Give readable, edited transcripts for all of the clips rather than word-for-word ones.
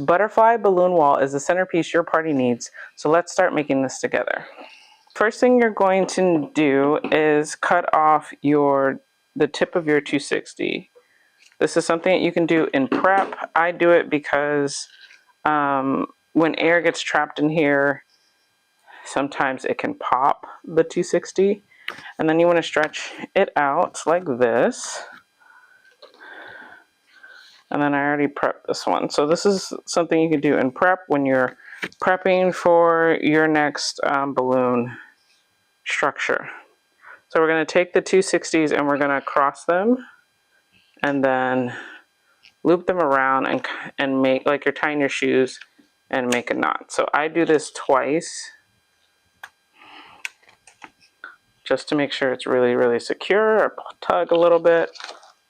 Butterfly balloon wall is the centerpiece your party needs, so let's start making this together. First thing you're going to do is cut off the tip of your 260. This is something that you can do in prep. I do it because when air gets trapped in here, sometimes it can pop the 260. And then you want to stretch it out like this. And then I already prepped this one. So this is something you can do in prep when you're prepping for your next balloon structure. So we're going to take the 260s and we're going to cross them and then loop them around and make like you're tying your shoes and make a knot. So I do this twice just to make sure it's really, really secure. I tug a little bit.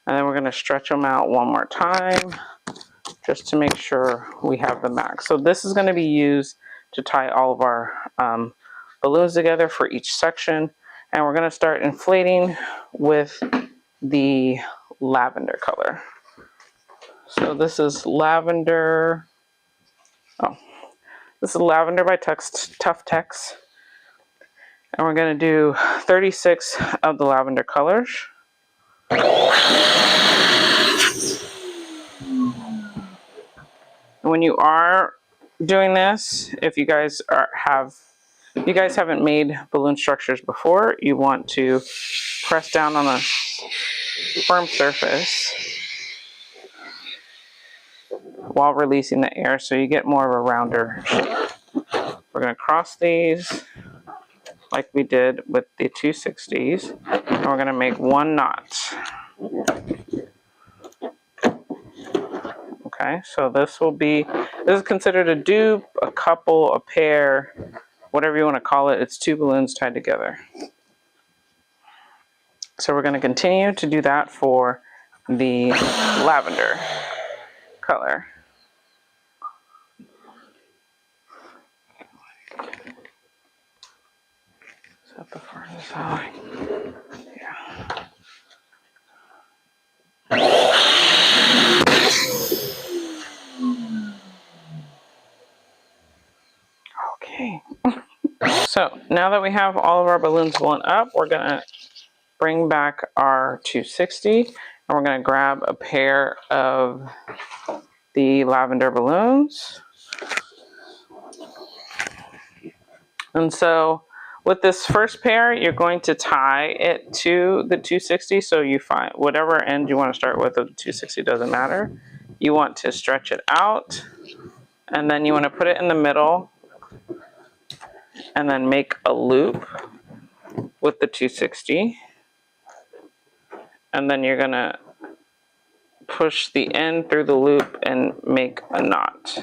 And then we're going to stretch them out one more time just to make sure we have the max. So this is going to be used to tie all of our balloons together for each section. And we're going to start inflating with the lavender color. So this is lavender. Oh, this is lavender by Tuftex. And we're going to do 36 of the lavender colors. When you are doing this, if you guys haven't made balloon structures before, you want to press down on a firm surface while releasing the air so you get more of a rounder shape. We're going to cross these like we did with the 260s, and we're going to make one knot. Okay, so this is considered a dupe, a couple, a pair, whatever you want to call it. It's two balloons tied together. So we're going to continue to do that for the lavender color. Set the furnace high. Yeah. Okay. So now that we have all of our balloons blown up, we're going to bring back our 260 and we're going to grab a pair of the lavender balloons. And so with this first pair, you're going to tie it to the 260. So you find whatever end you want to start with of the 260, doesn't matter. You want to stretch it out and then you want to put it in the middle and then make a loop with the 260. And then you're going to push the end through the loop and make a knot.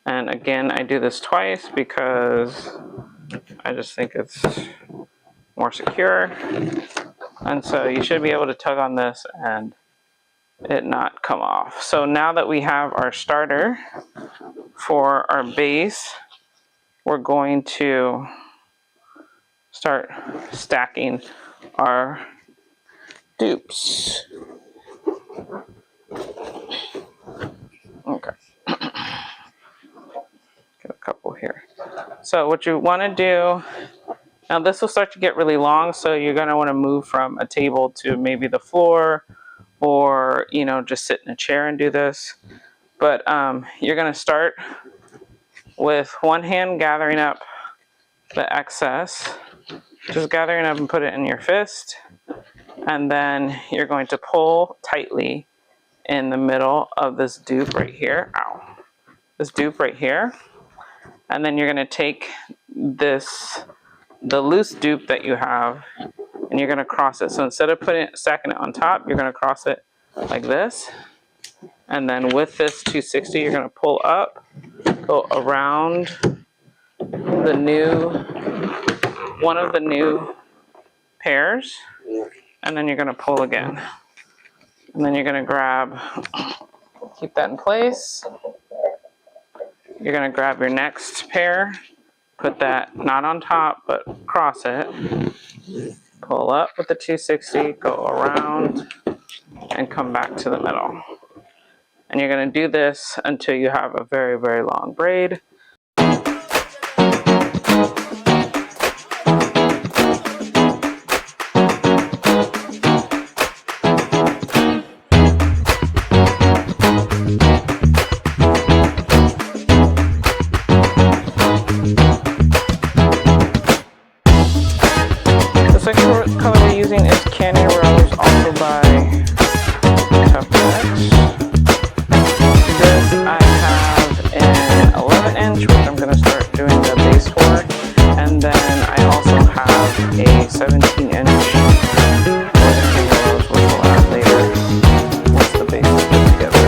And again, I do this twice because I just think it's more secure. And so you should be able to tug on this and it not come off. So now that we have our starter for our base, we're going to start stacking our dupes. Okay. Get a couple here. So what you want to do, now this will start to get really long, so you're going to want to move from a table to maybe the floor or, just sit in a chair and do this. But you're going to start with one hand gathering up the excess, just gathering up and put it in your fist. And then you're going to pull tightly in the middle of this dupe right here. Ow. This dupe right here. And then you're going to take the loose dupe that you have, and you're going to cross it. So instead of stacking it on top, you're going to cross it like this. And then with this 260, you're going to pull up, go around one of the new pairs, and then you're going to pull again. And then you're going to keep that in place. You're going to grab your next pair, put that not on top, but cross it, pull up with the 260, go around, and come back to the middle. And you're going to do this until you have a very, very long braid. The second color we're using is Canyon Rose, also by Tuff-X. This I have an 11 inch, which I'm going to start doing the base for. And then I also have a 17 inch for the Canyon Rose, which we'll add later once the base is put together.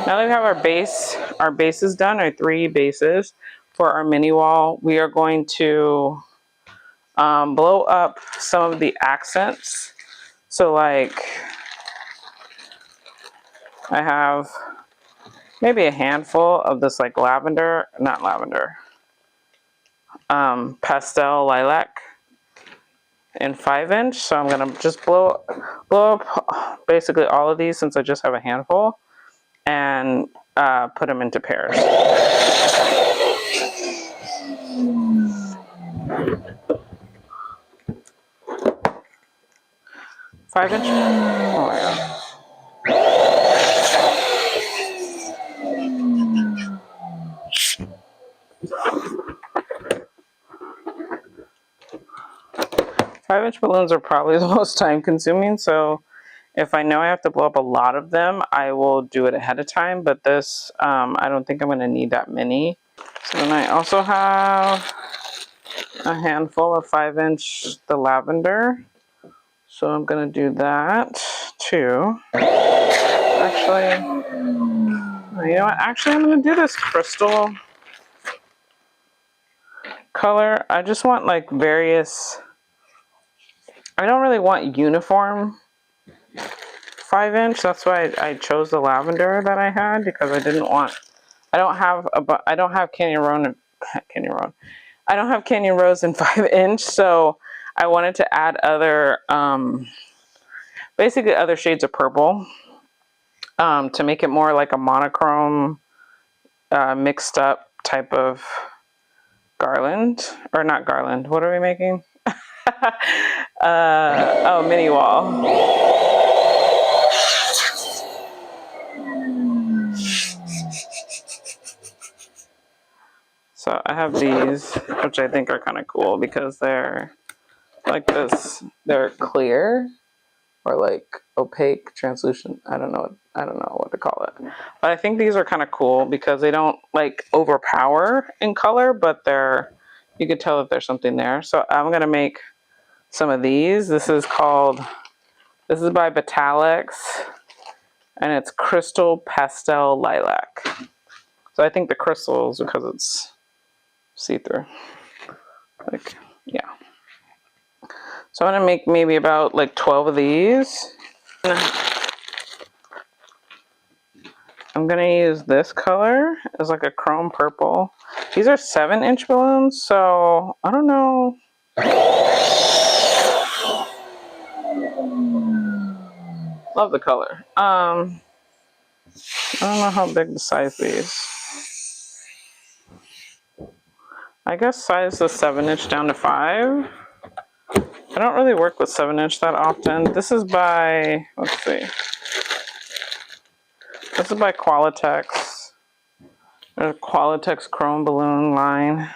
Now that we have our base is done, our 3 bases for our mini wall, we are going to blow up some of the accents. So like, I have maybe a handful of this like lavender, not lavender, pastel lilac in 5 inch. So I'm gonna just blow up basically all of these since I just have a handful, and put them into pairs. Five-inch? Oh my god. Five-inch balloons are probably the most time consuming, so if I know I have to blow up a lot of them, I will do it ahead of time, but this, I don't think I'm going to need that many. So then I also have a handful of 5-inch, the lavender. So I'm going to do that too. Actually, you know what? Actually, I'm going to do this crystal color. I just want like various, I don't really want uniform 5-inch. That's why I chose the lavender that I had, because I didn't want, I don't have Canyon Rose in 5-inch, so I wanted to add other, basically other shades of purple, to make it more like a monochrome, mixed up type of garland, or not garland. What are we making? Oh, mini wall. So I have these, which I think are kind of cool because they're like this. They're clear or like opaque, translucent. I don't know what to call it. But I think these are kind of cool because they don't like overpower in color, but you could tell that there's something there. So I'm gonna make some of these. This is by Botalex, and it's Crystal Pastel Lilac. So I think the crystals, because it's see-through, like, yeah. So I'm gonna make maybe about like 12 of these. I'm gonna use this color as like a chrome purple. These are 7-inch balloons, so I don't know. Love the color. I don't know how big to size these. I guess size the 7-inch down to 5. I don't really work with 7-inch that often. This is by, let's see. This is by Qualitex. There's a Qualitex chrome balloon line.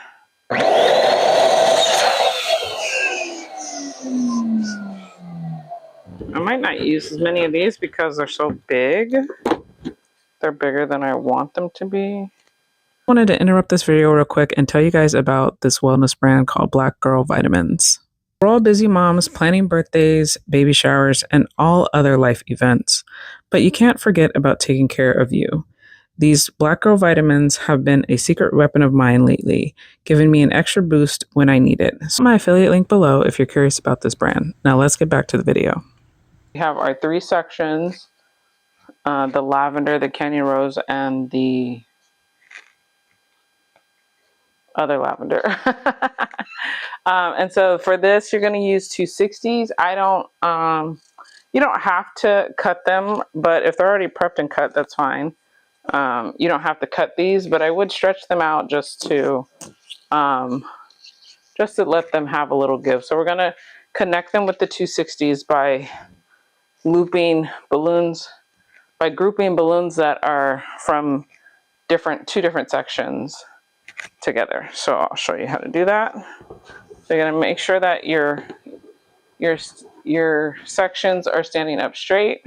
I might not use as many of these because they're so big. They're bigger than I want them to be. I wanted to interrupt this video real quick and tell you guys about this wellness brand called Black Girl Vitamins. We're all busy moms planning birthdays, baby showers, and all other life events, but you can't forget about taking care of you. These Black Girl Vitamins have been a secret weapon of mine lately, giving me an extra boost when I need it. So my affiliate link below if you're curious about this brand. Now let's get back to the video. We have our 3 sections, the lavender, the canyon rose, and the other lavender. And so for this, you're going to use 260s. You don't have to cut them, but if they're already prepped and cut, that's fine. You don't have to cut these, but I would stretch them out just to let them have a little give. So we're going to connect them with the 260s by looping balloons, by grouping balloons that are from two different sections together. So I'll show you how to do that. So you're going to make sure that your sections are standing up straight.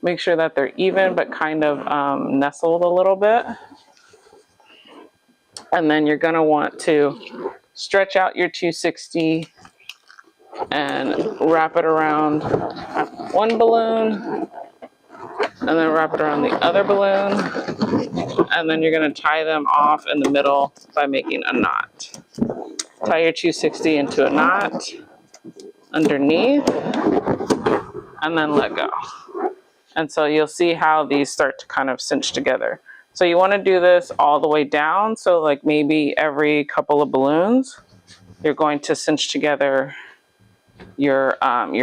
Make sure that they're even but kind of nestled a little bit. And then you're going to want to stretch out your 260 and wrap it around one balloon, and then wrap it around the other balloon, and then you're going to tie them off in the middle by making a knot. Tie your 260 into a knot underneath, and then let go. And so you'll see how these start to kind of cinch together. So you want to do this all the way down. So like maybe every couple of balloons, you're going to cinch together your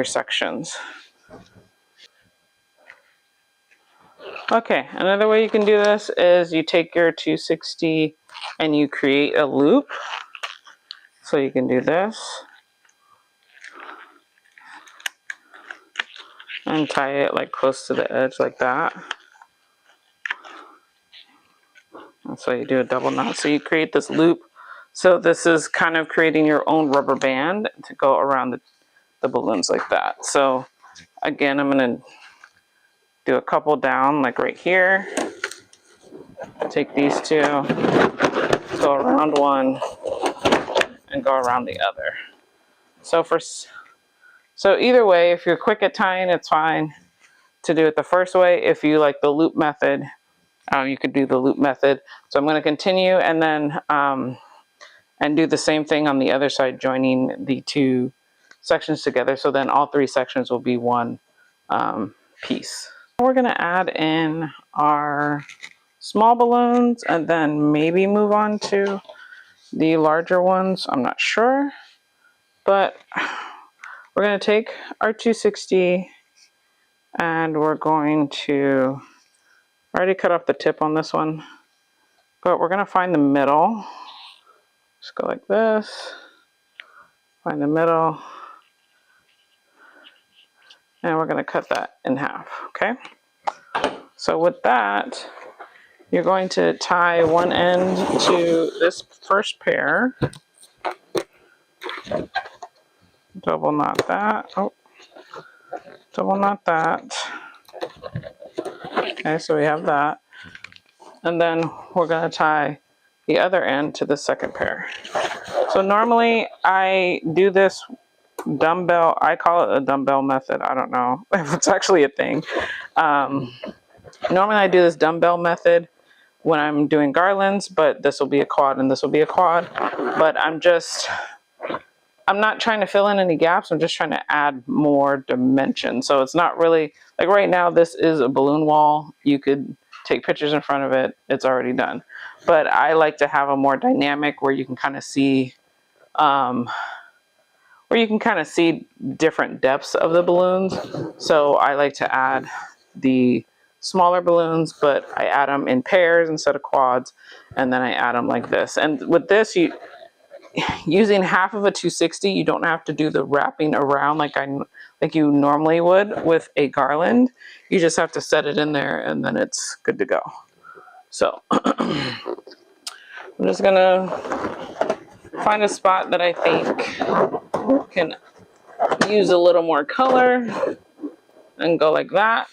sections. Okay, another way you can do this is you take your 260 and you create a loop. So you can do this and tie it like close to the edge like that. And so you do a double knot. So you create this loop. So this is kind of creating your own rubber band to go around the balloons like that. So again, I'm going to do a couple down like right here. Take these two, go around one, and go around the other. So either way, if you're quick at tying, it's fine to do it the first way. If you like the loop method, you could do the loop method. So I'm going to continue and then and do the same thing on the other side, joining the 2 sections together. So then all 3 sections will be one piece. We're going to add in our small balloons and then maybe move on to the larger ones. I'm not sure, but we're going to take our 260 and we're going to, I already cut off the tip on this one, but we're going to find the middle. Just go like this, find the middle, and we're going to cut that in half, okay? So with that, you're going to tie one end to this first pair, double knot that, double knot that. Okay, so we have that. And then we're going to tie the other end to the second pair. So normally I do this dumbbell, I call it a dumbbell method. I don't know if it's actually a thing. Normally I do this dumbbell method when I'm doing garlands, but this will be a quad and this will be a quad. But I'm not trying to fill in any gaps. I'm just trying to add more dimension. So it's not really, like right now, this is a balloon wall. You could take pictures in front of it. It's already done. But I like to have a more dynamic where you can kind of see, different depths of the balloons. So I like to add the smaller balloons, but I add them in pairs instead of quads, and then I add them like this. And with this, using half of a 260, you don't have to do the wrapping around like you normally would with a garland. You just have to set it in there and then it's good to go. So I'm just gonna find a spot that I think can use a little more color and go like that.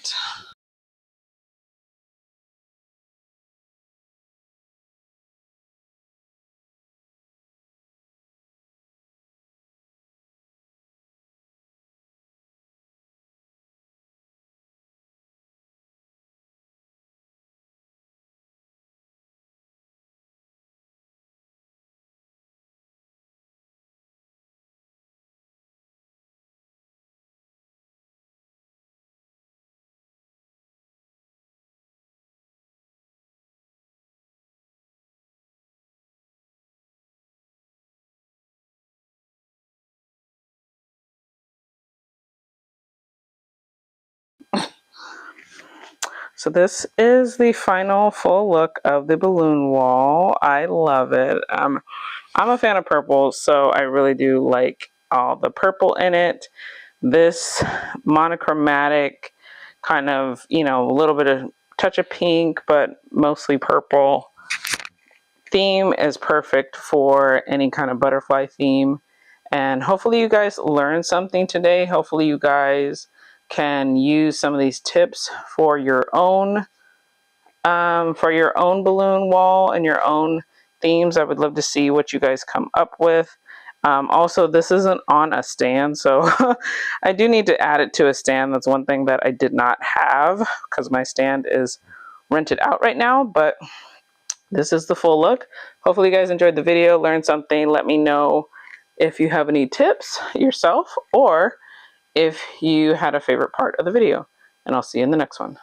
So this is the final full look of the balloon wall. I love it. I'm a fan of purple, so I really do like all the purple in it. This monochromatic kind of, you know, a little bit of touch of pink, but mostly purple theme is perfect for any kind of butterfly theme. And hopefully you guys learned something today. Hopefully you guys can use some of these tips for your own balloon wall and your own themes. I would love to see what you guys come up with. Also, this isn't on a stand, so I do need to add it to a stand. That's one thing that I did not have because my stand is rented out right now, but this is the full look. Hopefully you guys enjoyed the video, learned something. Let me know if you have any tips yourself or if you had a favorite part of the video, and I'll see you in the next one.